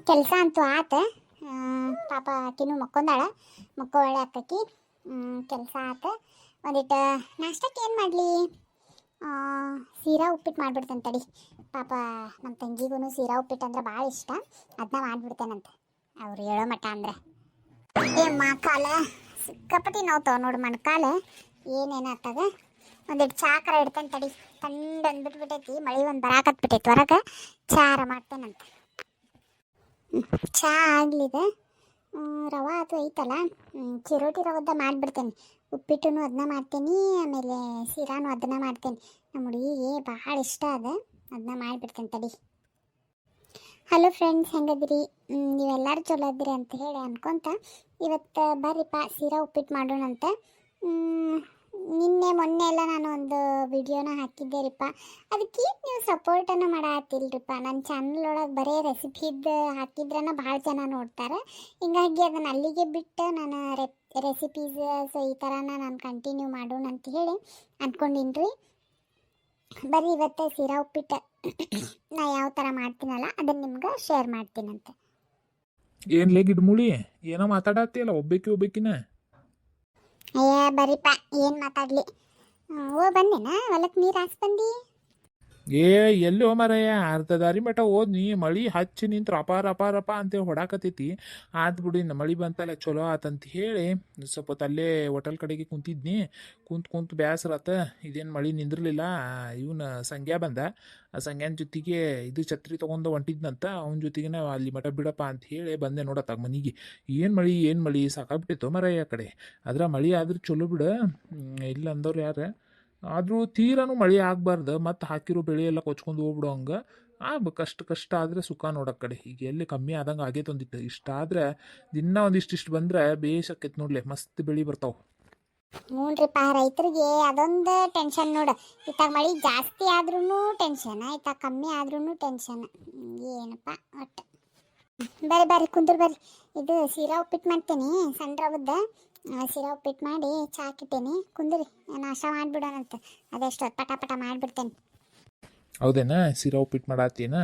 ಕೆಲಸ ಅಂತೂ ಆತ. ಪಾಪ ಆಕಿನೂ ಮಕ್ಕೊಂದಾಳ, ಮಕ್ಕೊಳ್ಳೆ ಅಕ್ಕಿ. ಕೆಲಸ ಆತ. ಒಂದಿಟ್ಟು ನಾಷ್ಟಕ್ಕೆ ಏನು ಮಾಡಲಿ? ಸೀರಾ ಉಪ್ಪಿಟ್ಟು ಮಾಡಿಬಿಡ್ತೇನೆ ತಡಿ. ಪಾಪ ನಮ್ಮ ತಂಗಿಗೂ ಸೀರಾ ಉಪ್ಪಿಟ್ಟು ಅಂದ್ರೆ ಭಾಳ ಇಷ್ಟ. ಅದನ್ನ ಮಾಡಿಬಿಡ್ತೇನಂತೆ ಅವ್ರು ಹೇಳೋ ಮಟ್ಟ ಅಂದ್ರೆ. ಕಾಲ ಸಿಕ್ಕಾಪಟ್ಟಿ ನೋವು ನೋಡು ಮಣ್ಕಾಲ. ಏನೇನಾಗ್ತದ? ಒಂದಿಟ್ಟು ಚಾಕರ ಇಡ್ತೇನೆ ತಡಿ. ತಂಡ ಅಂದ್ಬಿಟ್ಬಿಟ್ಟೈತಿ, ಮಳೆ ಒಂದು ಬರಾಕತ್ಬಿಟ್ಟೈತಿ ಹೊರಗೆ. ಚಾರ ಮಾಡ್ತೇನಂತೆ. ಚಹಾ ಆಗಲಿದೆ. ರವೆ ಅದು ಐತಲ್ಲ, ಚಿರೋಟಿ ರವದ್ದ ಮಾಡಿಬಿಡ್ತೇನೆ. ಉಪ್ಪಿಟ್ಟು ಅದನ್ನ ಮಾಡ್ತೀನಿ, ಆಮೇಲೆ ಸೀರಾನು ಅದನ್ನ ಮಾಡ್ತೇನೆ. ನಮ್ಮ ಹುಡುಗಿಗೆ ಭಾಳ ಇಷ್ಟ ಅದ, ಅದನ್ನ ಮಾಡಿಬಿಡ್ತೇನೆ ತಡಿ. ಹಲೋ ಫ್ರೆಂಡ್ಸ್, ಹೆಂಗದಿರಿ? ನೀವೆಲ್ಲರೂ ಚಲೋ ಅದಿರಿ ಅಂತ ಹೇಳಿ ಅನ್ಕೊಂತ ಇವತ್ತು ಬರ್ರಿಪ್ಪ ಸೀರಾ ಉಪ್ಪಿಟ್ಟು ಮಾಡೋಣಂತೆ. ನಿನ್ನೆ ಮೊನ್ನೆ ಎಲ್ಲ ನಾನು ಒಂದು ವಿಡಿಯೋನ ಹಾಕಿದ್ದೆ ರೀಪ್ಪ. ಅದಕ್ಕೆ ನೀವು ಸಪೋರ್ಟನ್ನು ಮಾಡತ್ತಿಲ್ರಿಪ್ಪ. ನನ್ನ ಚಾನಲ್ ಒಳಗೆ ಬರೀ ರೆಸಿಪಿದು ಹಾಕಿದ್ರನ ಭಾಳ ಜನ ನೋಡ್ತಾರೆ. ಹಿಂಗಾಗಿ ಅದನ್ನು ಅಲ್ಲಿಗೆ ಬಿಟ್ಟು ನಾನು ರೆಸಿಪೀಸ್ ಈ ಥರನ ನಾನು ಕಂಟಿನ್ಯೂ ಮಾಡೋಣ ಅಂತ ಹೇಳಿ ಅಂದ್ಕೊಂಡಿನಿ ರೀ. ಬರೀ ಇವತ್ತು ಸೀರಾ ಉಪ್ಪಿಟ್ಟು ನಾ ಯಾವ ಥರ ಮಾಡ್ತೀನಲ್ಲ ಅದನ್ನು ನಿಮ್ಗೆ ಶೇರ್ ಮಾಡ್ತೀನಂತೆ. ಏನ್ಲೇ ಗಿಡ್ಮುಳಿ, ಏನೋ ಮಾತಾಡತ್ತಿಯಲ್ಲ ಒಬ್ಬೇಕಿನ? ಬರೀಪ್ಪ ಏನು ಮಾತಾಡಲಿ. ಬಂದೇನಾ ಹೊಲಕ್ಕೆ ನೀರು ಹಾಸ್ ಬಂದು? ಎಲ್ಲೋ ಮರಯ್ಯ, ಅರ್ಧ ದಾರಿ ಮಠ ಹೋದ್ನಿ, ಮಳಿ ಹಚ್ಚಿ ನಿಂತು ರಪ ಅಂತೇಳಿ ಹೊಡಾಕತೈತಿ. ಆತ್ ಬಿಡಿ, ಮಳಿ ಬಂತಲ್ಲ ಚಲೋ ಆತಂತ ಹೇಳಿ ಸ್ವಲ್ಪ ಹೊತ್ತು ಅಲ್ಲೇ ಹೋಟೆಲ್ ಕಡೆಗೆ ಕುಂತಿದ್ನಿ. ಕುಂತು ಬೇಸರ ಆತ. ಇದೇನು ಮಳಿ ನಿಂದಿರ್ಲಿಲ್ಲ. ಇವನು ಸಂಗ್ಯಾ ಬಂದ. ಆ ಸಂಗ್ಯಾನ ಜೊತೆಗೆ ಇದು ಛತ್ರಿ ತೊಗೊಂಡು ಹೊಂಟಿದ್ನಂತ. ಅವನ ಜೊತೆಗೆ ಅಲ್ಲಿ ಮಠ ಬಿಡಪ್ಪ ಅಂತ ಹೇಳಿ ಬಂದೆ ನೋಡತ್ತಾಗ ಮನೆಗೆ. ಏನು ಮಳಿ ಸಾಕಾಗ್ಬಿಟ್ಟಿತ್ತು ಮರಯ್ಯ ಆ ಕಡೆ. ಅದ್ರ ಮಳಿ ಆದ್ರೆ ಚಲೋ ಬಿಡ, ಇಲ್ಲ ಅಂದವ್ರು ಯಾರು. ಆದರೂ ತೀರನೂ ಮಳೆ ಆಗಬಾರ್ದು, ಮತ್ತು ಹಾಕಿರೋ ಬೆಳೆ ಎಲ್ಲ ಕೊಚ್ಕೊಂಡು ಹೋಗ್ಬಿಡೋ ಹಂಗೆ ಕಷ್ಟ ಆದರೆ ಸುಖ ನೋಡೋ ಕಡೆ. ಈಗ ಎಲ್ಲಿ ಕಮ್ಮಿ ಆದಂಗೆ ಆಗೈತೆ ಒಂದಿಟ್ಟು. ಇಷ್ಟ ಆದರೆ ದಿನ ಒಂದಿಷ್ಟು ಬಂದರೆ ಬೇಸಕ್ಕೈತೆ ನೋಡ್ಲೆ, ಮಸ್ತ್ ಬೆಳೆ ಬರ್ತಾವೆ. ಹ್ಞೂನ್ರಿಪ್ಪ, ರೈತರಿಗೆ ಅದೊಂದು ಟೆನ್ಷನ್ ನೋಡು. ಇತ್ತಾಗ ಮಳೆ ಜಾಸ್ತಿ ಆದ್ರೂ ಟೆನ್ಷನ್, ಇತ್ತಾಗ ಕಮ್ಮಿ ಆದ್ರೂ ಟೆನ್ಷನ್. ಏನಪ್ಪ ಒಟ್ಟು. ಬರ್ರಿ ಕುಂದ್ರ ಬರ್ರಿ. ಇದು ಸೀರಾ ಉಪ್ಪಿಟ್ಟು ಮಾಡ್ತೀನಿ, ಸಣ್ಣ ರವದ್ದ ಸೀರಾ ಉಪ್ಪಿಟ್ಟು ಮಾಡಿ ಚಾಕಿಟ್ಟೇನಿ. ಕುಂದ್ರಿ, ನಾಷ್ಟ ಮಾಡಿಬಿಡೋಣಂತ. ಅದೆಷ್ಟು ಪಟ ಮಾಡಿಬಿಡ್ತೇನೆ. ಹೌದೇನಾ? ಸೀರಾ ಉಪ್ಪಿಟ್ಟು ಮಾಡತ್ತೀನ?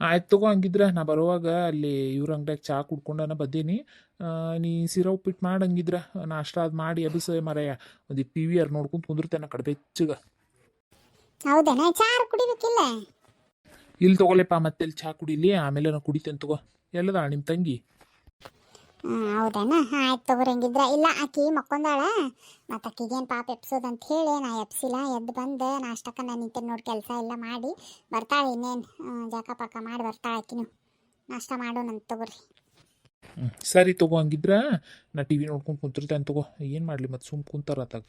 ಆಯ್ತು ತಗೋ. ಹಂಗಿದ್ರೆ ನಾ ಬರುವಾಗ ಅಲ್ಲಿ ಇವ್ರ ಅಂಗಡಿಯಾಗ ಚಹಾ ಕುಡ್ಕೊಂಡನ ಬಂದೀನಿ. ನೀ ಸೀರಾ ಉಪ್ಪಿಟ್ಟು ಮಾಡಂಗಿದ್ರೆ ನಾಷ್ಟ ಅದು ಮಾಡಿ ಎಬ್ಸ ಮರಯ್ಯ. ಒಂದು ಟಿ ವಿ ಆರ್ ನೋಡ್ಕೊಂಡು ಕುಂದಿರ್ತೇನೆ ಕಡೆ ಬೆಚ್ಚಗ. ಹೌದೇನಾ? ಚಾರು ಕುಡಿಬೇಕಿಲ್ಲ? ಇಲ್ಲಿ ತಗೊಲೆಪ್ಪ, ಮತ್ತೆ ಇಲ್ಲಿ ಚಹಾ ಕುಡಿಲಿ, ಆಮೇಲೆ ನಾನು ಕುಡಿತೇನೆ ತಗೋ. ಎಲ್ಲದ ನಿಮ್ಮ ತಂಗಿ? ಹೌದೇನ? ಆಯ್ತು ತಗೋರಿ. ಹಂಗಿದ್ರೆ ಇಲ್ಲ, ಆಕಿ ಮಕ್ಕೊಂದಾಳ. ಮತ್ತು ಆಕಿಗೇನು ಪಾಪ ಎಪ್ಸೋದಂತ ಹೇಳಿ ನಾ ಎಪ್ಸಿಲ್ಲ. ಎದ್ದು ಬಂದು ನಾಷ್ಟಕ್ಕೆ ನಾನು ನಿಂತೇನೆ ನೋಡಿ. ಕೆಲಸ ಎಲ್ಲ ಮಾಡಿ ಬರ್ತಾಳೆ. ಇನ್ನೇನು ಜಾಕ ಪಾಕ ಮಾಡಿ ಬರ್ತಾಳೆ ಆಕಿನು. ನಾಷ್ಟ ಮಾಡೋಣಂತ ತಗೋರಿ. ಸರಿ ತಗೋ. ಹಂಗಿದ್ರೆ ನಾ ಟಿ ವಿ ನೋಡ್ಕೊಂಡು ಕುಂತಿರ್ತೇನೆ ತಗೋ. ಏನು ಮಾಡಲಿ ಮತ್ತು ಸುಮ್ಮ ಕುಂತಾರತ್ತಾಗ.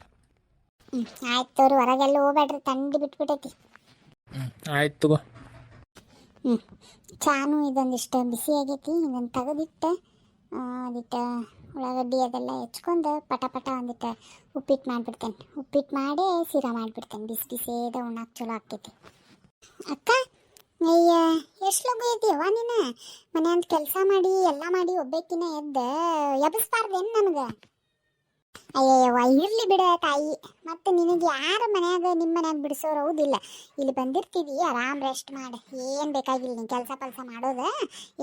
ಆಯ್ತು ತಗೋರಿ, ಹೊರಗೆಲ್ಲ ಹೋಗ್ಬೇಡ್ರಿ, ತಂಡಿ ಬಿಟ್ಬಿಟ್ಟೈತಿ. ಆಯ್ತು ತಗೋ. ಚಾನು ಇದೊಂದಿಷ್ಟು ಬಿಸಿ ಆಗೈತಿ, ಇದನ್ನು ತೆಗೆದಿಟ್ಟು ಒಂದಿಟ್ಟು ಉಳ್ಳಾಗಡ್ಡಿ ಅದೆಲ್ಲ ಹೆಚ್ಕೊಂಡು ಪಟ ಒಂದಿಟ್ಟು ಉಪ್ಪಿಟ್ಟು ಮಾಡಿಬಿಡ್ತೇನೆ. ಉಪ್ಪಿಟ್ಟು ಮಾಡಿ ಸೀರಾ ಮಾಡಿಬಿಡ್ತೇನೆ. ಬಿಸಿದ ಉಣ್ಣಾಕ ಚಲೋ ಆಗ್ತೈತಿ. ಅಕ್ಕ, ಅಯ್ಯ ಎಷ್ಟು ಲಗು ಇದೆಯವ್ವ ನೀನು? ಮನೆ ಅಂತ ಕೆಲಸ ಮಾಡಿ ಎಲ್ಲ ಮಾಡಿ ಒಬ್ಬಾಕಿನ ಎಬ್ಬಿಸ್ಬಾರ್ದೇನು ನನಗೆ? ಅಯ್ಯವ್ವ, ಇರಲಿ ಬಿಡ ತಾಯಿ. ಮತ್ತು ನಿನಗೆ ಯಾರು ಮನ್ಯಾಗ ನಿಮ್ಮ ಮನ್ಯಾಗ ಬಿಡಿಸೋರು ಹೌದಿಲ್ಲ. ಇಲ್ಲಿ ಬಂದಿರ್ತೀವಿ, ಆರಾಮ್ ರೆಸ್ಟ್ ಮಾಡಿ. ಏನು ಬೇಕಾಗಿಲ್ಲ ನೀನು ಕೆಲಸ ಮಾಡೋದು.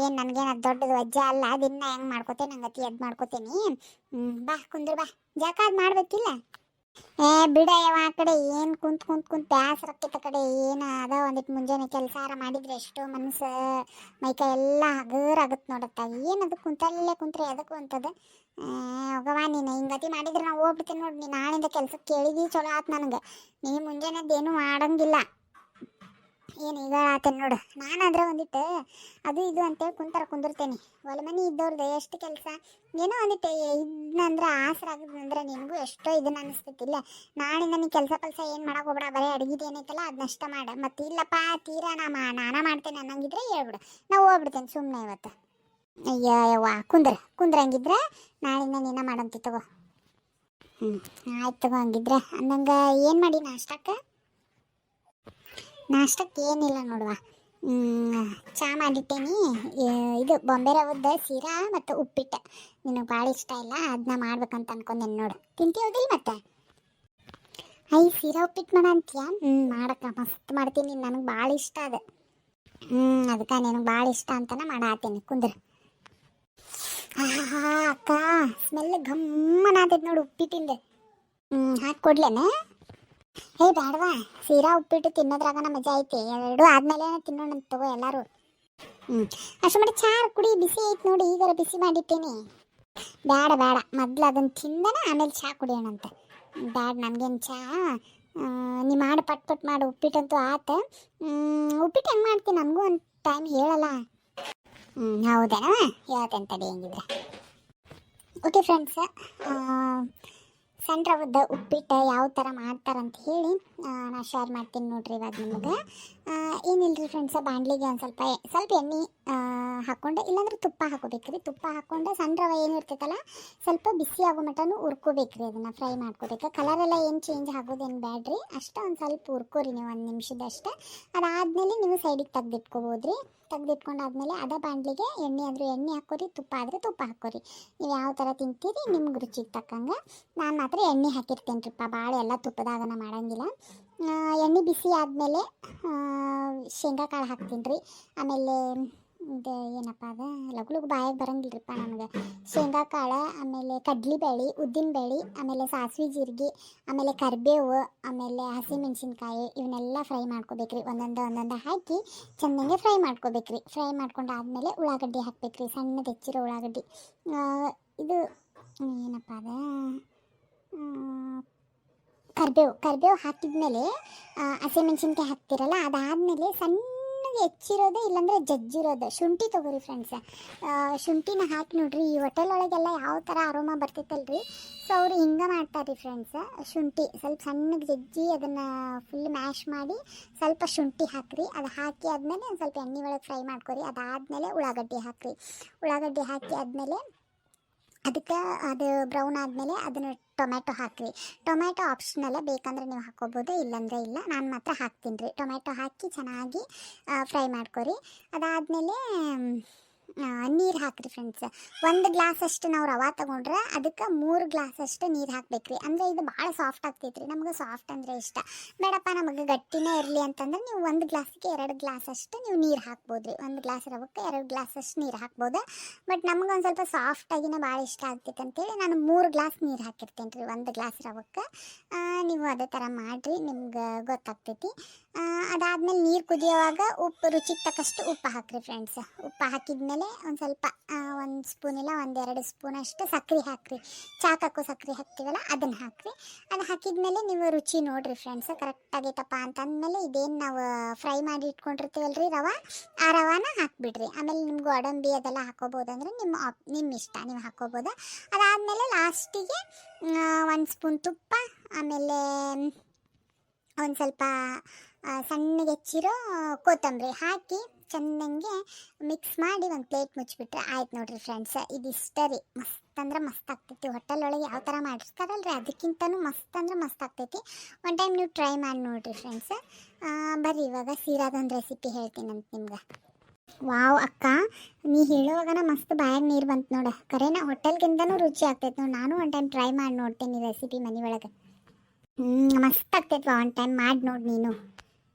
ಏನು ನನಗೇನು ಅದು ದೊಡ್ಡದು ವಜ್ಜೆ ಅಲ್ಲ. ದಿನ ಹೆಂಗೆ ಮಾಡ್ಕೋತೇನೆ ಹಂಗತಿ ಎದ್ದು ಮಾಡ್ಕೋತೇನೆ. ಬಾ ಕುಂದ್ರ ಬಾ. ಜಾಕ ಅದು ಮಾಡ್ಬೇಕಿಲ್ಲ? ಬಿಡಯ್ಯವ ಆ ಕಡೆ. ಏನು ಕುಂತ್ ಬ್ಯಾಸರಕ್ಕಿತ್ತ ಕಡೆ. ಏನು ಅದ ಒಂದಿಟ್ಟು ಮುಂಜಾನೆ ಕೆಲಸ ಮಾಡಿದ್ರೆ ಎಷ್ಟೋ ಮನಸ್ಸು ಮೈಕೈ ಎಲ್ಲ ಹಗರಾಗತ್ತೆ ನೋಡತ್ತ. ಏನದು ಕುಂತಲ್ಲೇ ಕುಂತ್ರೆ ಅದಕ್ಕೂ ಅಂತದ. ಹೋಗವ ನೀನು ಹಿಂಗತಿ ಮಾಡಿದ್ರೆ ನಾವು ಹೋಗ್ಬಿಡ್ತೀನಿ ನೋಡಿ. ನೀನು ನಾಳಿಂದ ಕೆಲ್ಸಕ್ಕೆ ಕೇಳಿದಿ ಚಲೋ ಆತು ನನಗೆ. ನೀನು ಮುಂಜಾನೆದ್ದೇನು ಮಾಡಂಗಿಲ್ಲ. ಏನು ಈಗ ಆತೇನೆ ನೋಡು. ನಾನಾದ್ರೆ ಒಂದಿಟ್ಟು ಅದು ಇದು ಅಂತೇಳಿ ಕುಂದಿರ್ತೇನೆ. ಹೊಲ ಮನೆ ಇದ್ದವ್ರದ್ದು ಎಷ್ಟು ಕೆಲಸ. ಏನೋ ಒಂದಿಟ್ಟು ಇದನ್ನಂದ್ರೆ ಆಸರ ಆಗಿದ್ನಂದ್ರೆ ನಿನಗೂ ಎಷ್ಟೋ ಇದನ್ನ ಅನಿಸ್ತೈತಿಲ್ಲ. ನಾಳಿಂದ ನೀನು ಕೆಲಸ ಏನು ಮಾಡಕ್ಕೆ ಹೋಗ್ಬೇಡ. ಬರೀ ಅಡುಗೆದು ಏನೈತಲ್ಲ ಅದನ್ನಷ್ಟ ಮಾಡ. ಮತ್ತು ಇಲ್ಲಪ್ಪ ತೀರಾ ನಾನ ಮಾಡ್ತೇನೆ ಅನ್ನಂಗಿದ್ರೆ ಹೇಳ್ಬಿಡು, ನಾವು ಹೋಗ್ಬಿಡ್ತೇನೆ ಸುಮ್ಮನೆ ಇವತ್ತು. ಅಯ್ಯವ್ವ, ಕುಂದ್ರ ಹಂಗಿದ್ರೆ ನಾಳಿಂದ ನೀನ ಮಾಡಂತಿ ತಗೋ. ಆಯ್ತು ತಗೋ. ಹಂಗಿದ್ರೆ ಅಂದಂಗೆ ಏನು ಮಾಡಿ ನಾಷ್ಟಕ್ಕೆ ಏನಿಲ್ಲ ನೋಡುವ. ಚಹಾ ಮಾಡಿಟ್ಟೇನಿ. ಇದು ಬಾಂಬೆ ರವದ ಸೀರಾ ಮತ್ತು ಉಪ್ಪಿಟ್ಟು ನಿನಗೆ ಭಾಳ ಇಷ್ಟ ಇಲ್ಲ, ಅದನ್ನ ಮಾಡ್ಬೇಕಂತ ಅನ್ಕೊಂಡೇನು ನೋಡು. ತಿಂತೀವದಿಲ್ಲ ಮತ್ತೆ? ಸೀರಾ ಉಪ್ಪಿಟ್ಟು ಮಾಡ ಅಂತೀಯ? ಮಾಡಕ್ಕ ಮಸ್ತ್ ಮಾಡ್ತೀನಿ. ನನಗೆ ಭಾಳ ಇಷ್ಟ ಅದು. ಅದಕ್ಕೆ ನಿನಗೆ ಭಾಳ ಇಷ್ಟ ಅಂತನ ಮಾಡಾತೀನಿ. ಕುಂದ್ರ ಆಹಾ ಅಕ್ಕ, ಸ್ಮೆಲ್ ಗಮ್ಮನಾತೈತೆ ನೋಡು ಉಪ್ಪಿಟ್ಟಿಂದ. ಹಾಕಿ ಕೊಡ್ಲೇನೆ? ಹೇ ಬೇಡವಾ, ಸೀರಾ ಉಪ್ಪಿಟ್ಟು ತಿನ್ನೋದ್ರಾಗನ ಮಜಾ ಐತಿ. ಎರಡು ಆದ್ಮೇಲೆ ತಿನ್ನೋಣ ತಗೋ ಎಲ್ಲಾರು. ಅಷ್ಟು ಮಾಡಿ ಚಾರ್ ಕುಡಿ, ಬಿಸಿ ಐತಿ ನೋಡಿ, ಈಗಾರ ಬಿಸಿ ಮಾಡಿಟ್ಟೇನಿ. ಬೇಡ ಬೇಡ, ಮೊದ್ಲು ಅದನ್ನು ತಿಂದನ ಆಮೇಲೆ ಚಹಾ ಕುಡಿಯೋಣಂತ. ಬೇಡ ನಮ್ಗೇನು ಚಹಾ, ನೀ ಮಾಡಿ ಪಟ್ ಮಾಡು. ಉಪ್ಪಿಟ್ಟಂತೂ ಆತ. ಉಪ್ಪಿಟ್ಟು ಹೆಂಗೆ ಮಾಡ್ತೀನಿ ನನಗೂ ಒಂದು ಟೈಮ್ ಹೇಳಲ್ಲ. ಹೌದೇನಾ, ಹೇಳ್ತೇನೆ ತಡಿ ಹೆಂಗಿದ್ರೆ. ಓಕೆ ಫ್ರೆಂಡ್ಸ್, ಸಣ್ಣ ರವದ ಉಪ್ಪಿಟ್ಟು ಯಾವ ಥರ ಮಾಡ್ತಾರಂತ ಹೇಳಿ ನಾನು ಶೇರ್ ಮಾಡ್ತೀನಿ ನೋಡ್ರಿ ಇವಾಗ ನಿಮಗೆ. ಏನಿಲ್ಲರಿ ಫ್ರೆಂಡ್ಸ, ಬಾಣಲಿಗೆ ಒಂದು ಸ್ವಲ್ಪ ಎಣ್ಣೆ ಹಾಕ್ಕೊಂಡು, ಇಲ್ಲಾಂದ್ರೆ ತುಪ್ಪ ಹಾಕೋಬೇಕ್ರಿ. ತುಪ್ಪ ಹಾಕ್ಕೊಂಡು ಸಣ್ಣ ರವೆ ಏನಿರ್ತೈತಲ್ಲ ಸ್ವಲ್ಪ ಬಿಸಿ ಆಗೋ ಮಟನೂ ಹುರ್ಕೋಬೇಕ್ರಿ. ಅದನ್ನು ಫ್ರೈ ಮಾಡ್ಕೋಬೇಕು. ಕಲರೆಲ್ಲ ಏನು ಚೇಂಜ್ ಆಗೋದೇನು ಬೇಡ್ರಿ, ಅಷ್ಟೇ ಒಂದು ಸ್ವಲ್ಪ ಹುರ್ಕೋರಿ ನೀವು 1 ನಿಮಿಷದಷ್ಟೇ. ಅದಾದಮೇಲೆ ನೀವು ಸೈಡಿಗೆ ತೆಗ್ದಿಟ್ಕೋಬೋದ್ರಿ. ತೆಗ್ದಿಟ್ಕೊಂಡಾದ್ಮೇಲೆ ಅದೇ ಬಾಣಲಿಗೆ ಎಣ್ಣೆ ಆದರೂ ಎಣ್ಣೆ ಹಾಕೋರಿ, ತುಪ್ಪ ಆದರೆ ತುಪ್ಪ ಹಾಕೋರಿ. ನೀವು ಯಾವ ಥರ ತಿಂತೀರಿ ನಿಮ್ಗೆ ರುಚಿಗೆ ತಕ್ಕಂಗೆ. ನಾನು ಮಾತ್ರ ಎಣ್ಣೆ ಹಾಕಿರ್ತೇನೆ ರೀಪ್ಪ, ಭಾಳ ಎಲ್ಲ ತುಪ್ಪದಾಗನ ಮಾಡೋಂಗಿಲ್ಲ. ಎಣ್ಣೆ ಬಿಸಿ ಆದಮೇಲೆ ಶೇಂಗಾ ಕಾಳು ಹಾಕ್ತೀನಿ ರೀ. ಆಮೇಲೆ ಇದು ಏನಪ್ಪ ಅದು ಲಘು ಬಾಯಾಗ ಬರೋಂಗಿಲ್ರಿಪ್ಪ ನನಗೆ. ಶೇಂಗಾ ಕಾಳು, ಆಮೇಲೆ ಕಡ್ಲಿಬೇಳೆ, ಉದ್ದಿನಬೇಳೆ, ಆಮೇಲೆ ಸಾಸಿವೆ ಜೀರಿಗೆ, ಆಮೇಲೆ ಕರಿಬೇವು, ಆಮೇಲೆ ಹಸಿಮೆಣ್ಸಿನ್ಕಾಯಿ, ಇವನ್ನೆಲ್ಲ ಫ್ರೈ ಮಾಡ್ಕೋಬೇಕ್ರಿ. ಒಂದೊಂದು ಹಾಕಿ ಚೆನ್ನಾಗೆ ಫ್ರೈ ಮಾಡ್ಕೋಬೇಕ್ರಿ. ಫ್ರೈ ಮಾಡ್ಕೊಂಡಾದ್ಮೇಲೆ ಉಳ್ಳಾಗಡ್ಡಿ ಹಾಕ್ಬೇಕ್ರಿ, ಸಣ್ಣದು ಹೆಚ್ಚಿರೋ ಉಳ್ಳಾಗಡ್ಡಿ. ಇದು ಏನಪ್ಪ ಅದು ಕರಿಬೇವು ಹಾಕಿದ್ಮೇಲೆ ಹಸಿಮೆಣ್ಸಿನ್ಕಾಯಿ ಹಾಕ್ತಿರಲ್ಲ, ಅದಾದಮೇಲೆ ಸಣ್ಣಗೆ ಹೆಚ್ಚಿರೋದು ಇಲ್ಲಾಂದರೆ ಜಜ್ಜಿರೋದು ಶುಂಠಿ ತೊಗೋರಿ ಫ್ರೆಂಡ್ಸ್. ಶುಂಠಿನ ಹಾಕಿ ನೋಡ್ರಿ, ಈ ಹೋಟೆಲ್ ಒಳಗೆಲ್ಲ ಯಾವ ಥರ ಅರೋಮಾ ಬರ್ತೈತಲ್ರಿ, ಸೊ ಅವರು ಹಿಂಗೆ ಮಾಡ್ತಾರೆ ರೀ ಫ್ರೆಂಡ್ಸ್. ಶುಂಠಿ ಸ್ವಲ್ಪ ಸಣ್ಣಗೆ ಜಜ್ಜಿ ಅದನ್ನು ಫುಲ್ ಮ್ಯಾಶ್ ಮಾಡಿ ಸ್ವಲ್ಪ ಶುಂಠಿ ಹಾಕಿರಿ. ಅದು ಹಾಕಿ ಆದಮೇಲೆ ಒಂದು ಸ್ವಲ್ಪ ಎಣ್ಣೆ ಒಳಗೆ ಫ್ರೈ ಮಾಡ್ಕೊರಿ. ಅದಾದಮೇಲೆ ಉಳ್ಳಾಗಡ್ಡಿ ಹಾಕಿರಿ. ಉಳ್ಳಾಗಡ್ಡಿ ಹಾಕಿ ಆದಮೇಲೆ ಅದಕ್ಕೆ ಅದು ಬ್ರೌನ್ ಆದಮೇಲೆ ಅದನ್ನು ಟೊಮ್ಯಾಟೊ ಹಾಕಿರಿ. ಟೊಮ್ಯಾಟೊ ಆಪ್ಷನಲ್ಲ, ಬೇಕಂದ್ರೆ ನೀವು ಹಾಕ್ಕೋಬೋದು, ಇಲ್ಲಾಂದರೆ ಇಲ್ಲ. ನಾನು ಮಾತ್ರ ಹಾಕ್ತೀನಿ ರೀ. ಟೊಮ್ಯಾಟೊ ಹಾಕಿ ಚೆನ್ನಾಗಿ ಫ್ರೈ ಮಾಡ್ಕೊರಿ. ಅದಾದಮೇಲೆ ನೀರು ಹಾಕಿರಿ ಫ್ರೆಂಡ್ಸ್. 1 ಗ್ಲಾಸಷ್ಟು ನಾವು ರವೆ ತೊಗೊಂಡ್ರೆ ಅದಕ್ಕೆ 3 ಗ್ಲಾಸಷ್ಟು ನೀರು ಹಾಕ್ಬೇಕ್ರಿ. ಅಂದರೆ ಇದು ಭಾಳ ಸಾಫ್ಟ್ ಆಗ್ತೈತೆ ರೀ. ನಮ್ಗೆ ಸಾಫ್ಟ್ ಅಂದರೆ ಇಷ್ಟ. ಬೇಡಪ್ಪ ನಮಗೆ ಗಟ್ಟಿನೇ ಇರಲಿ ಅಂತಂದ್ರೆ ನೀವು 1 ಗ್ಲಾಸಿಗೆ 2 ಗ್ಲಾಸಷ್ಟು ನೀವು ನೀರು ಹಾಕ್ಬೋದು ರೀ. 1 ಗ್ಲಾಸ್ ರವಕ್ಕೆ 2 ಗ್ಲಾಸಷ್ಟು ನೀರು ಹಾಕ್ಬೋದು. ಬಟ್ ನಮ್ಗೆ ಒಂದು ಸ್ವಲ್ಪ ಸಾಫ್ಟಾಗಿನೇ ಭಾಳ ಇಷ್ಟ ಆಗ್ತೈತೆ ಅಂತೇಳಿ ನಾನು 3 ಗ್ಲಾಸ್ ನೀರು ಹಾಕಿರ್ತೇನೆ ರೀ 1 ಗ್ಲಾಸ್ ರವಕ್ಕೆ. ನೀವು ಅದೇ ಥರ ಮಾಡಿರಿ, ನಿಮ್ಗೆ ಗೊತ್ತಾಗ್ತೈತಿ. ಅದಾದಮೇಲೆ ನೀರು ಕುದಿಯೋವಾಗ ಉಪ್ಪು ರುಚಿಗೆ ತಕ್ಕಷ್ಟು ಉಪ್ಪು ಹಾಕಿರಿ ಫ್ರೆಂಡ್ಸ್. ಉಪ್ಪು ಹಾಕಿದ್ಮೇಲೆ ಒಂದು ಸ್ವಲ್ಪ 1 ಸ್ಪೂನ್ ಇಲ್ಲ 1-2 ಸ್ಪೂನಷ್ಟು ಸಕ್ಕರೆ ಹಾಕಿರಿ. ಚಾಕಕ್ಕೂ ಸಕ್ಕರೆ ಹಾಕ್ತೀವಲ್ಲ ಅದನ್ನು ಹಾಕಿರಿ. ಅದು ಹಾಕಿದ್ಮೇಲೆ ನೀವು ರುಚಿ ನೋಡಿರಿ ಫ್ರೆಂಡ್ಸ್, ಕರೆಕ್ಟಾಗೈತಪ್ಪ ಅಂತಂದಮೇಲೆ ಇದೇನು ನಾವು ಫ್ರೈ ಮಾಡಿ ಇಟ್ಕೊಂಡಿರ್ತೀವಲ್ರಿ ಆ ರವಾನ ಹಾಕಿಬಿಡ್ರಿ. ಆಮೇಲೆ ನಿಮ್ಗೆ ಗೋಡಂಬಿ ಅದೆಲ್ಲ ಹಾಕೋಬೋದು, ಅಂದರೆ ನಿಮ್ಮ ಇಷ್ಟ, ನೀವು ಹಾಕೋಬೋದು. ಅದಾದಮೇಲೆ ಲಾಸ್ಟಿಗೆ 1 ಸ್ಪೂನ್ ತುಪ್ಪ, ಆಮೇಲೆ ಒಂದು ಸ್ವಲ್ಪ ಸಣ್ಣಗೆ ಹೆಚ್ಚಿರೋ ಕೊತ್ತಂಬರಿ ಹಾಕಿ ಚೆನ್ನಾಗೆ ಮಿಕ್ಸ್ ಮಾಡಿ ಒಂದು ಪ್ಲೇಟ್ ಮುಚ್ಚಿಬಿಟ್ರೆ ಆಯ್ತು ನೋಡಿರಿ ಫ್ರೆಂಡ್ಸ್. ಇದಿಷ್ಟ ರೀ, ಮಸ್ತ್ ಅಂದ್ರೆ ಮಸ್ತ್ ಆಗ್ತೈತಿ. ಹೋಟೆಲ್ ಒಳಗೆ ಯಾವ ಥರ ಮಾಡಿರ್ತಾರಲ್ರಿ ಅದಕ್ಕಿಂತನೂ ಮಸ್ತ್ ಅಂದ್ರೆ ಮಸ್ತ್ ಆಗ್ತೈತಿ. ಒಂದು ಟೈಮ್ ನೀವು ಟ್ರೈ ಮಾಡಿ ನೋಡಿರಿ ಫ್ರೆಂಡ್ಸ್. ಬರ್ರಿ ಇವಾಗ ಸೀರಾದೊಂದು ರೆಸಿಪಿ ಹೇಳ್ತೀನಂತ ನಿಮ್ಗೆ. ವಾವ್ ಅಕ್ಕ, ನೀ ಹೇಳೋವಾಗನ ಮಸ್ತ್ ಬಾಯಾಗ ನೀರು ಬಂತು ನೋಡು. ಕರೆನ ಹೋಟೆಲ್ಗಿಂತನೂ ರುಚಿ ಆಗ್ತೈತೆ ನೋಡಿ. ನಾನು ಒಂದು ಟೈಮ್ ಟ್ರೈ ಮಾಡಿ ನೋಡ್ತೇನೆ ಈ ರೆಸಿಪಿ ಮನೆ ಒಳಗೆ. ಮಸ್ತ್ ಆಗ್ತೈತ್ವ, ಒಂದು ಟೈಮ್ ಮಾಡಿ ನೋಡಿ ನೀನು.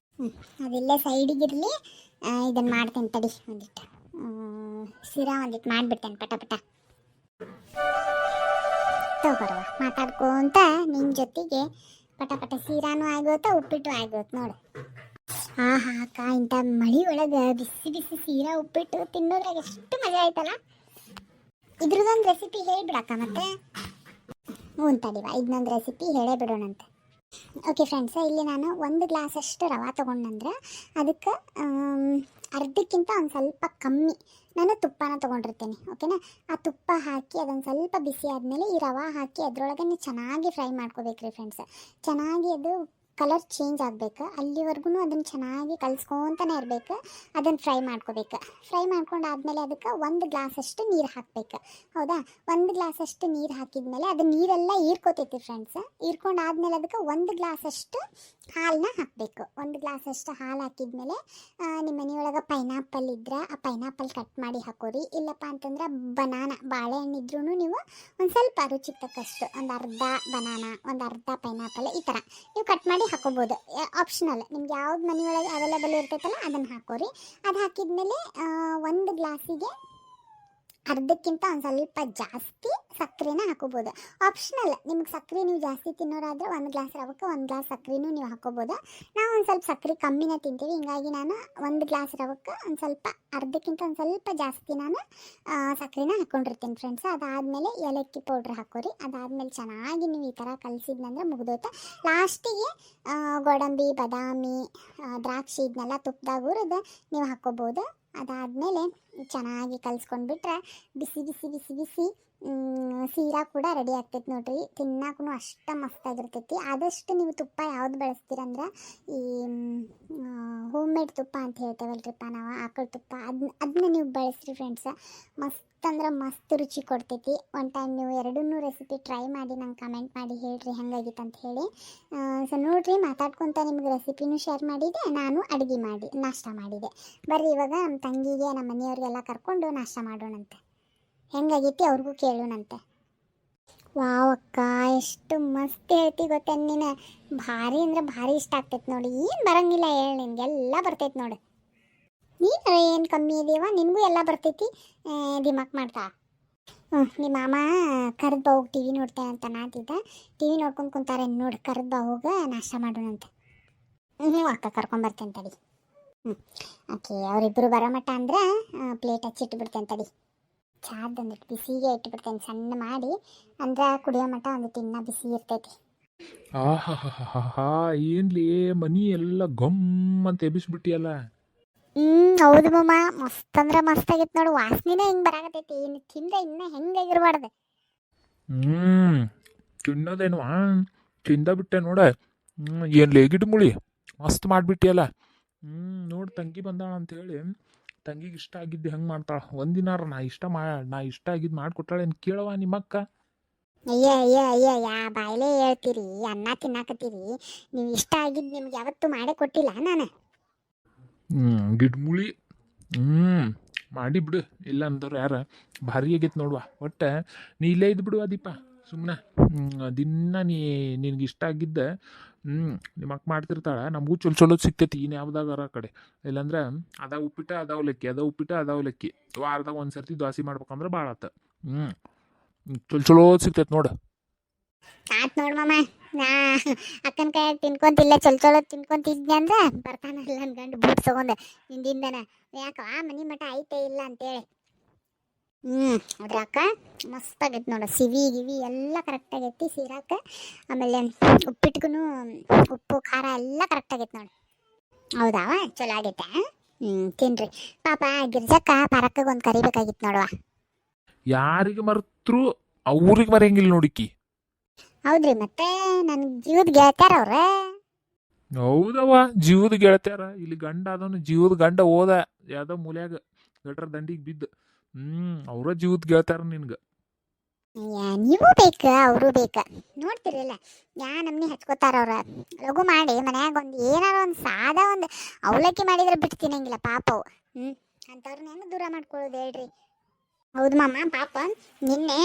ಅದಿಲ್ಲೇ ಸೈಡಿಗಿರಲಿ, ಇದನ್ನು ಮಾಡ್ತೇನೆ ತಡಿ. ಒಂದಿಟ್ಟು ಶಿರಾ ಒಂದಿಟ್ಟು ಮಾಡಿಬಿಡ್ತೇನೆ ಪಟ ತಗೋಬರುವ ಮಾತಾಡ್ಕೊಂತ ನಿನ್ನ ಜೊತೆಗೆ ಪಟ ಶಿರಾನೂ ಆಗೋತ, ಉಪ್ಪಿಟ್ಟು ಆಗೋತ ನೋಡು. ಹಾ ಅಕ್ಕ, ಇಂಥ ಮಳೆ ಒಳಗೆ ಬಿಸಿ ಬಿಸಿ ಸೀರಾ ಉಪ್ಪಿಟ್ಟು ತಿನ್ನೋದ್ರಾಗ ಎಷ್ಟು ಮಜಾ ಆಯ್ತಲ್ಲ. ಇದ್ರದ್ದೊಂದು ರೆಸಿಪಿ ಹೇಳಿಬಿಡಕ್ಕ ಮತ್ತೆ. ಹ್ಞೂ ತಡಿವ, ಇದನ್ನೊಂದು ರೆಸಿಪಿ ಹೇಳೇ ಬಿಡೋಣಂತೆ. ಓಕೆ ಫ್ರೆಂಡ್ಸ್, ಇಲ್ಲಿ ನಾನು 1 ಗ್ಲಾಸಷ್ಟು ರವೆ ತೊಗೊಂಡಂದ್ರೆ ಅದಕ್ಕೆ ಅರ್ಧಕ್ಕಿಂತ ಒಂದು ಸ್ವಲ್ಪ ಕಮ್ಮಿ ನಾನು ತುಪ್ಪನ ತೊಗೊಂಡಿರ್ತೇನೆ. ಓಕೆನಾ, ಆ ತುಪ್ಪ ಹಾಕಿ ಅದೊಂದು ಸ್ವಲ್ಪ ಬಿಸಿ ಆದಮೇಲೆ ಈ ರವೆ ಹಾಕಿ ಅದರೊಳಗೆ ಚೆನ್ನಾಗಿ ಫ್ರೈ ಮಾಡ್ಕೋಬೇಕ್ರಿ ಫ್ರೆಂಡ್ಸ್. ಚೆನ್ನಾಗಿ ಅದು ಕಲರ್ ಚೇಂಜ್ ಆಗಬೇಕು, ಅಲ್ಲಿವರೆಗೂ ಅದನ್ನು ಚೆನ್ನಾಗಿ ಕಲಿಸ್ಕೊತಾನೆ ಇರಬೇಕು. ಅದನ್ನು ಫ್ರೈ ಮಾಡ್ಕೋಬೇಕು. ಫ್ರೈ ಮಾಡ್ಕೊಂಡಾದ್ಮೇಲೆ ಅದಕ್ಕೆ 1 ಗ್ಲಾಸಷ್ಟು ನೀರು ಹಾಕಬೇಕು. ಹೌದಾ, 1 ಗ್ಲಾಸಷ್ಟು ನೀರು ಹಾಕಿದ್ಮೇಲೆ ಅದು ನೀರೆಲ್ಲ ಹೀರ್ಕೋತೈತಿ ಫ್ರೆಂಡ್ಸ್. ಹೀರ್ಕೊಂಡಾದ್ಮೇಲೆ ಅದಕ್ಕೆ 1 ಗ್ಲಾಸಷ್ಟು ಹಾಲನ್ನ ಹಾಕಬೇಕು. 1 ಗ್ಲಾಸಷ್ಟು ಹಾಲು ಹಾಕಿದ್ಮೇಲೆ ನಿಮ್ಮ ಮನೆಯೊಳಗೆ ಪೈನಾಪಲ್ ಇದ್ರೆ ಆ ಪೈನಾಪಲ್ ಕಟ್ ಮಾಡಿ ಹಾಕೋರಿ. ಇಲ್ಲಪ್ಪ ಅಂತಂದ್ರೆ ಬಾಳೆಹಣ್ಣು ಇದ್ರೂ ನೀವು ಒಂದು ಸ್ವಲ್ಪ ರುಚಿಗೆ ತಕ್ಕಷ್ಟು ಒಂದು ಅರ್ಧ ಬನಾನ, ಒಂದು ಅರ್ಧ ಪೈನಾಪಲ್ ಈ ಥರ ನೀವು ಕಟ್ ಮಾಡಿ ಹಾಕೋಬೋದು. ಆಪ್ಷನಲ್, ನಿಮ್ಗೆ ಯಾವ್ದು ಮನೆಯೊಳಗೆ ಅವೈಲೇಬಲ್ ಇರ್ತೈತಲ್ಲ ಅದನ್ನು ಹಾಕೋರಿ. ಅದು ಹಾಕಿದ್ಮೇಲೆ 1 ಗ್ಲಾಸಿಗೆ ಅರ್ಧಕ್ಕಿಂತ ಒಂದು ಸ್ವಲ್ಪ ಜಾಸ್ತಿ ಸಕ್ಕರೆನ ಹಾಕೋಬೋದು. ಆಪ್ಷನಲ್, ನಿಮ್ಗೆ ಸಕ್ಕರೆ ನೀವು ಜಾಸ್ತಿ ತಿನ್ನೋರಾದರೆ 1 ಗ್ಲಾಸ್ ರವಕ್ಕೆ 1 ಗ್ಲಾಸ್ ಸಕ್ಕರೆನೂ ನೀವು ಹಾಕೋಬೋದು. ನಾವು ಒಂದು ಸ್ವಲ್ಪ ಸಕ್ಕರೆ ಕಮ್ಮಿನೇ ತಿಂತೀವಿ, ಹಿಂಗಾಗಿ ನಾನು 1 ಗ್ಲಾಸ್ ರವಕ್ಕೆ ಒಂದು ಸ್ವಲ್ಪ ಅರ್ಧಕ್ಕಿಂತ ಒಂದು ಸ್ವಲ್ಪ ಜಾಸ್ತಿ ನಾನು ಸಕ್ಕರೆನ ಹಾಕ್ಕೊಂಡಿರ್ತೀನಿ ಫ್ರೆಂಡ್ಸ್. ಅದಾದಮೇಲೆ ಏಲಕ್ಕಿ ಪೌಡ್ರ್ ಹಾಕೋರಿ. ಅದಾದಮೇಲೆ ಚೆನ್ನಾಗಿ ನೀವು ಈ ಥರ ಕಲಿಸಿದ್ನಂದ್ರೆ ಮುಗಿದೋಯ್ತು. ಲಾಸ್ಟಿಗೆ ಗೋಡಂಬಿ, ಬಾದಾಮಿ, ದ್ರಾಕ್ಷಿ ಇದನ್ನೆಲ್ಲ ತುಪ್ಪದಾಗ ಹುರಿದು ನೀವು ಹಾಕ್ಕೋಬೋದು. ಅದಾದಮೇಲೆ ಚೆನ್ನಾಗಿ ಕಲಿಸ್ಕೊಂಡ್ಬಿಟ್ರೆ ಬಿಸಿ ಬಿಸಿ ಬಿಸಿ ಬಿಸಿ ಸೀರಾ ಕೂಡ ರೆಡಿ ಆಗ್ತೈತೆ ನೋಡ್ರಿ. ತಿನ್ನಕ್ಕೂ ಅಷ್ಟು ಮಸ್ತಾಗಿರ್ತೈತಿ. ಆದಷ್ಟು ನೀವು ತುಪ್ಪ ಯಾವ್ದು ಬಳಸ್ತೀರಂದ್ರೆ ಈ ಹೋಮ್ ಮೇಡ್ ತುಪ್ಪ ಅಂತ ಹೇಳ್ತೇವಲ್ರಿಪ್ಪ ನಾವು, ಆಕಳ ತುಪ್ಪ, ಅದನ್ನ ನೀವು ಬಳಸ್ರಿ ಫ್ರೆಂಡ್ಸ. ಮಸ್ತ್ ಅಂದ್ರೆ ಮಸ್ತ್ ರುಚಿ ಕೊಡ್ತೈತಿ. ಒನ್ ಟೈಮ್ ನೀವು 2 ರೆಸಿಪಿ ಟ್ರೈ ಮಾಡಿ ನಂಗೆ ಕಮೆಂಟ್ ಮಾಡಿ ಹೇಳ್ರಿ ಹೆಂಗಾಗಿತ್ತು ಅಂತ ಹೇಳಿ. ಸೊ ನೋಡಿರಿ, ಮಾತಾಡ್ಕೊತ ನಿಮ್ಗೆ ರೆಸಿಪಿನೂ ಶೇರ್ ಮಾಡಿದೆ, ನಾನು ಅಡುಗೆ ಮಾಡಿ ನಾಷ್ಟ ಮಾಡಿದೆ. ಬರ್ರಿ ಇವಾಗ ನಮ್ಮ ತಂಗಿಗೆ ನಮ್ಮ ಮನೆಯವ್ರಿಗೆಲ್ಲ ಕರ್ಕೊಂಡು ನಾಷ್ಟ ಮಾಡೋಣಂತೆ. ಹೆಂಗಾಗೈತಿ ಅವ್ರಿಗೂ ಕೇಳೋಣಂತೆ. ವಾವ್ ಅಕ್ಕ, ಎಷ್ಟು ಮಸ್ತ್ ಹೇಳ್ತಿ ಗೊತ್ತ ನೀನು. ಭಾರಿ ಅಂದ್ರೆ ಭಾರಿ ಇಷ್ಟ ಆಗ್ತೈತೆ ನೋಡಿ. ಏನು ಬರಂಗಿಲ್ಲ ಹೇಳಿ, ನಿನಗೆಲ್ಲ ಬರ್ತೈತೆ ನೋಡಿ. ನೀನು ಏನು ಕಮ್ಮಿ ಇದೀವ, ನಿನಗೂ ಎಲ್ಲ ಬರ್ತೈತಿ, ದಿಮಾಕ್ ಮಾಡ್ತಾ. ನಿಮ್ಮ ಮಾಮ ಕರೆದು ಬಾ ಹೋಗಿ ಟಿ ವಿ ನೋಡ್ತೇನೆ ಅಂತ ನಾತಿದ್ದ. ಟಿ ವಿ ನೋಡ್ಕೊಂಡು ಕುಂತಾರೆ ನೋಡಿ. ಕರೆದು ಬಾ ಹೋಗ ನಾಷ್ಟ ಮಾಡೋಣಂತೆ. ಅಕ್ಕ ಕರ್ಕೊಂಬರ್ತೇನೆ ತಡಿ. ಓಕೆ, ಅವರಿಬ್ಬರು ಬರೋ ಮಟ್ಟ ಅಂದ್ರೆ ಪ್ಲೇಟ್ ಹಚ್ಚಿಟ್ಬಿಡ್ತೇನೆ ತಡಿ. ಚಾದ್ ಅಂದಿಟ್ಟು ಬಿಸಿಗೆ ಇಟ್ಬಿಡ್ತೇನೆ ಸಣ್ಣ ಮಾಡಿ, ಅಂದ್ರೆ ಕುಡಿಯೋ ಮಟ್ಟ ಒಂದಿಟ್ಟು ಇನ್ನೂ ಬಿಸಿ ಇರ್ತೈತಿ. ಆಹಾ, ಏನ್ಲಿ ಮನಿ ಎಲ್ಲ ಗಮ್ ಅಂತ ಎಬ್ಬಿಸ್ಬಿಟ್ಟಿಯಲ್ಲ. ಹೌದು ಮಮ್ಮ, ಮಸ್ತ್ ಅಂದ್ರೆ ಮಸ್ತ್ ಆಗಿತ್ತು ನೋಡು. ವಾಸನೆನೇ ಹಿಂಗೆ ಬರಾಕತೈತಿ. ಇನ್ನು ತಿಂದ್ರೆ ಇನ್ನೂ ಹೆಂಗಾಗಿರ್ಬಾರ್ದು. ತಿನ್ನೋದೇನು ತಿಂದ ಬಿಟ್ಟೆ ನೋಡ. ಏನು ಲೇಗಿಡ್ ಮುಳಿ ಮಸ್ತ್ ಮಾಡಿಬಿಟ್ಟಿಯಲ್ಲ. ನೋಡಿ, ತಂಗಿ ಬಂದಾಳ ಅಂತೇಳಿ ತಂಗಿಗೆ ಇಷ್ಟ ಆಗಿದ್ದು ಹೆಂಗೆ ಮಾಡ್ತಾಳೆ. ಒಂದಿನಾರ ನಾ ಇಷ್ಟ ಆಗಿದ್ದು ಮಾಡಿಕೊಟ್ಟಾಳೆ. ಏನು ಕೇಳವ ನಿಮ್ಮಕ್ಕ? ಅಯ್ಯ ಯಾ ಬಾಯ್ಲೇ ಹೇಳ್ತೀರಿ, ಅನ್ನ ತಿನ್ನಾಕತ್ತೀರಿ. ನೀವು ಇಷ್ಟ ಆಗಿದ್ದು ನಿಮ್ಗೆ ಯಾವತ್ತೂ ಮಾಡೇ ಕೊಟ್ಟಿಲ್ಲ ನಾನು. ಗಿಡ್ಮುಳಿ ಮಾಡಿ ಬಿಡು. ಇಲ್ಲ ಅಂದವ್ರು ಯಾರ ಭಾರಿ ಆಗೈತೆ ನೋಡುವ. ಒಟ್ಟು ನೀ ಇಲ್ಲೇ ಇದ್ದು ಬಿಡುವ ದೀಪ, ಸುಮ್ಮನೆ ದಿನ ನಿನಗೆ ಇಷ್ಟ ಆಗಿದ್ದ ನಿಮ್ಮ ಅಕ್ಕ ಮಾಡ್ತಿರ್ತಾಳೆ. ನಮಗೂ ಚಲೋ ಸಿಗ್ತೈತಿ ಇನ್ನು ಯಾವ್ದಾಗಾರ ಕಡೆ. ಇಲ್ಲಾಂದ್ರೆ ಅದ ಉಪ್ಪಿಟ್ಟ ಅದ ಅವಲಕ್ಕಿ, ಅದ ಉಪ್ಪಿಟ್ಟ ಅದ ಅವಲಕ್ಕಿ. ವಾರದಾಗ ಒಂದು ಸರ್ತಿ ದೋಸೆ ಮಾಡ್ಬೇಕಂದ್ರೆ ಭಾಳ ಆತ. ಚಲೋ ಸಿಗ್ತೈತೆ ನೋಡು. ಆತ್ ನೋಡ್ ಮಮ್ಮ, ನಾ ಅಕ್ಕನ ಕೈ ತಿನ್ಕೊಂತಿಲ್ಲ, ಚಲೋ ತಿನ್ಕೊಂತಿದ್ದೆ ಅಂದ್ರೆ ಬರ್ತಾನಲ್ಲ ನನ್ನ ಗಂಡು ಬೂಟ್ ತಗೊಂಡೆ ಹಿಂದಿಂದನ. ಯಾಕ ಮನಿ ಮಠ ಐತೆ ಇಲ್ಲ ಅಂತೇಳಿ. ಅದ್ರ ಅಕ್ಕ ಮಸ್ತ್ ಆಗೈತೆ ನೋಡು. ಸಿವಿ ಗಿವಿ ಎಲ್ಲ ಕರೆಕ್ಟ್ ಆಗೈತಿ ಸೀರಾಕ. ಆಮೇಲೆ ಉಪ್ಪಿಟ್ಗೂ ಉಪ್ಪು ಖಾರ ಎಲ್ಲ ಕರೆಕ್ಟ್ ಆಗೈತೆ ನೋಡಿ. ಹೌದಾವ, ಚಲೋ ಆಗೈತೆ. ತಿನ್ರಿ. ಪಾಪ ಗಿರ್ಜಕ್ಕ ಪರಕ್ಕಗೆ ಒಂದು ಕರಿಬೇಕಾಗಿತ್ತು ನೋಡುವ. ಯಾರಿಗೆ ಮರ್ತರು ಅವ್ರಿಗೆ ಮರೆಯಂಗಿಲ್ಲ ನೋಡಿಕ್ಕಿ. ಹೌದ್ರಿ, ಮತ್ತೆ ನನ್ನ ಜೀವದ ಗೆಳತ್ಯಾರ ಅವ್ರ. ಹೌದವ, ಜೀವದ ಗೆಳತ್ಯಾರ. ಇಲ್ಲಿ ಗಂಡ ಅದವನು ಜೀವದ ಗಂಡ ಹೋದ ಯಾವ್ದೋ ಮೂಲ್ಯಾಗ ಗಟ್ರ ದಂಡಿಗೆ ಬಿದ್ದು. ಅವ್ರ ಜೀವದ ಗೆಳತ್ಯಾರ ನಿನ್ಗೆ. ನೀವು ಬೇಕ, ಅವರು ಬೇಕ. ನೋಡ್ತಿರಲ್ಲ ನಮ್ನಿ ಹಚ್ಕೋತಾರ ಅವ್ರ. ಲಘು ಮಾಡಿ ಮನ್ಯಾಗ ಒಂದು ಏನಾರ ಒಂದು ಸಾದಾ ಒಂದು ಅವಲಕ್ಕಿ ಮಾಡಿದ್ರೆ ಬಿಟ್ಟು ತಿನ್ನಂಗಿಲ್ಲ ಪಾಪವು. ಅಂಥವ್ರನ್ನ ಹೆಂಗೆ ದೂರ ಮಾಡ್ಕೊಳ್ಳೋದು ಹೇಳ್ರಿ. ಹೌದು ಮಾಮ, ಪಾಪ ನಿನ್ನೆ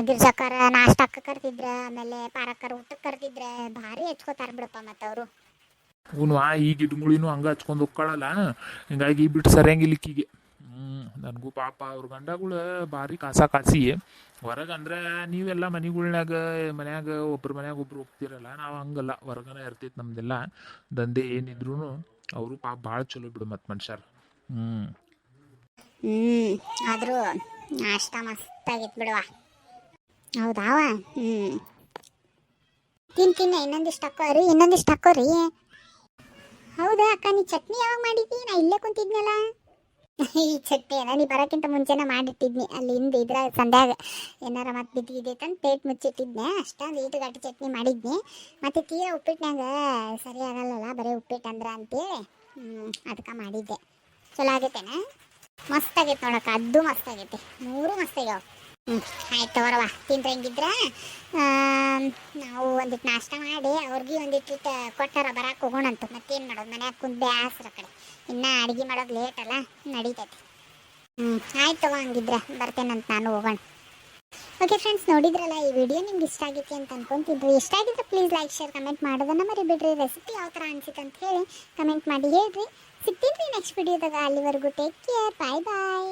ಗಿರ್ಜಕ್ಕರ ನಾಷ್ಟಕ್ಕೆ ಕರ್ತಿದ್ರ, ಆಮೇಲೆ ಪಾರಕ್ಕರ ಊಟಕ್ಕೆ ಕರ್ತಿದ್ರ. ಭಾರಿ ಹಚ್ಕೋತಾರ ಬಿಡಪ್ಪ ಮತ್ತವರು. ಈ ಗಿಡ್ಮುಳಿನೂ ಹಂಗೆ ಹಚ್ಕೊಂಡು ಹೋಗ್ಕೊಳ್ಳಲ್ಲ. ಹಿಂಗಾಗಿ ಬಿಟ್ಟು ಸರಿಯಂಗಿಲ್ಲ ಈಕಿಗೆ. ನನಗೂ ಪಾಪ ಅವ್ರ ಗಂಡಗಳು ಭಾರಿ ಕಾಸಿ ಹೊರಗೆ. ಅಂದ್ರೆ ನೀವೆಲ್ಲ ಮನ್ಯಾಗ ಒಬ್ರು ಹೋಗ್ತಿರಲ್ಲ. ನಾವು ಹಂಗಲ್ಲ, ಹೊರಗನ ಇರ್ತೈತಿ ನಮ್ದೆಲ್ಲ ದಂಧೆ ಏನಿದ್ರು. ಅವರು ಪಾಪ ಭಾಳ ಚಲೋ ಬಿಡು ಮತ್ತು ಮನುಷ್ಯರು. ಆದರೂ ನಾಷ್ಟ ಮಸ್ತಾಗಿತ್ತು ಬಿಡುವ. ಹೌದಾವ, ತಿನ್ನ ಇನ್ನೊಂದಿಷ್ಟು ಹಾಕೋರಿ. ಹೌದಾ ಅಕ್ಕ, ನೀ ಚಟ್ನಿ ಯಾವಾಗ ಮಾಡಿದ್ದಿ? ನಾ ಇಲ್ಲೇ ಕುಂತಿದ್ನಲ್ಲ. ಈ ಚಟ್ನಿ ನೀ ಬರೋಕ್ಕಿಂತ ಮುಂಚೆನೇ ಮಾಡಿಟ್ಟಿದ್ನಿ. ಅಲ್ಲಿ ಇದ್ರ ಸಂಧ್ಯಾಗ ಏನಾರ ಮತ್ತೆ ಬಿದ್ದಿದ್ದೈತಂತ ಪೇಟ್ ಮುಚ್ಚಿಟ್ಟಿದ್ನೆ. ಅಷ್ಟೊಂದು ಈಟು ಗಟ್ಟಿ ಚಟ್ನಿ ಮಾಡಿದ್ನಿ. ಮತ್ತು ತೀರಾ ಉಪ್ಪಿಟ್ಟಿನಾಗ ಸರಿ ಆಗಲ್ಲಲ್ಲ ಬರೀ ಉಪ್ಪಿಟ್ಟು ಅಂದ್ರೆ ಅಂತೇಳಿ ಅದಕ್ಕೆ ಮಾಡಿದ್ದೆ. ಚಲೋ ಆಗೈತೇನ? ಮಸ್ತ್ ಆಗೈತೆ ನೋಡಕ್ಕ, ಅದು ಮಸ್ತ್ ಆಗೈತೆ. 3 ಮಸ್ತಾಗ್ಯಾವ. ಆಯ್ತು ತಗೋರವ, ತಿಂದ್ರೆ ಹೆಂಗಿದ್ರೆ ನಾವು ಒಂದಿಟ್ಟು ನಾಷ್ಟ ಮಾಡಿ ಅವ್ರಿಗೆ ಒಂದಿಟ್ಟು ಕೊಟ್ಟಾರ ಬರಕ್ಕೆ ಹೋಗೋಣಂತ. ಮತ್ತೇನು ಮಾಡೋದು, ಮನ್ಯಾಗ ಕುಂತು ಬ್ಯಾಸ್ರ ಕಡೆ. ಇನ್ನೂ ಅಡುಗೆ ಮಾಡೋದು ಲೇಟ್ ಅಲ್ಲ, ನಡೀತೈತಿ. ಆಯ್ತು ತಗೋ, ಹಂಗಿದ್ರೆ ಬರ್ತೇನಂತ ನಾನು, ಹೋಗೋಣ. ಓಕೆ ಫ್ರೆಂಡ್ಸ್, ನೋಡಿದ್ರಲ್ಲ ಈ ವಿಡಿಯೋ ನಿಮ್ಗೆ ಇಷ್ಟ ಆಗೈತಿ ಅಂತ ಅನ್ಕೊಂತಿದ್ರಿ. ಇಷ್ಟ ಆಗಿದ್ರೆ ಪ್ಲೀಸ್ ಲೈಕ್ ಶೇರ್ ಕಮೆಂಟ್ ಮಾಡೋದನ್ನು ಮರಿಬಿಡ್ರಿ. ರೆಸಿಪಿ ಯಾವ ಥರ ಅನ್ಸಿತ್ತು ಅಂತ ಹೇಳಿ ಕಮೆಂಟ್ ಮಾಡಿ ಹೇಳ್ರಿ. ಸಿಗ್ತೀನಿ ನೆಕ್ಸ್ಟ್ ವಿಡಿಯೋದಾಗ. ಅಲ್ಲಿವರೆಗೂ ಟೇಕ್ ಕೇರ್, ಬಾಯ್ ಬಾಯ್.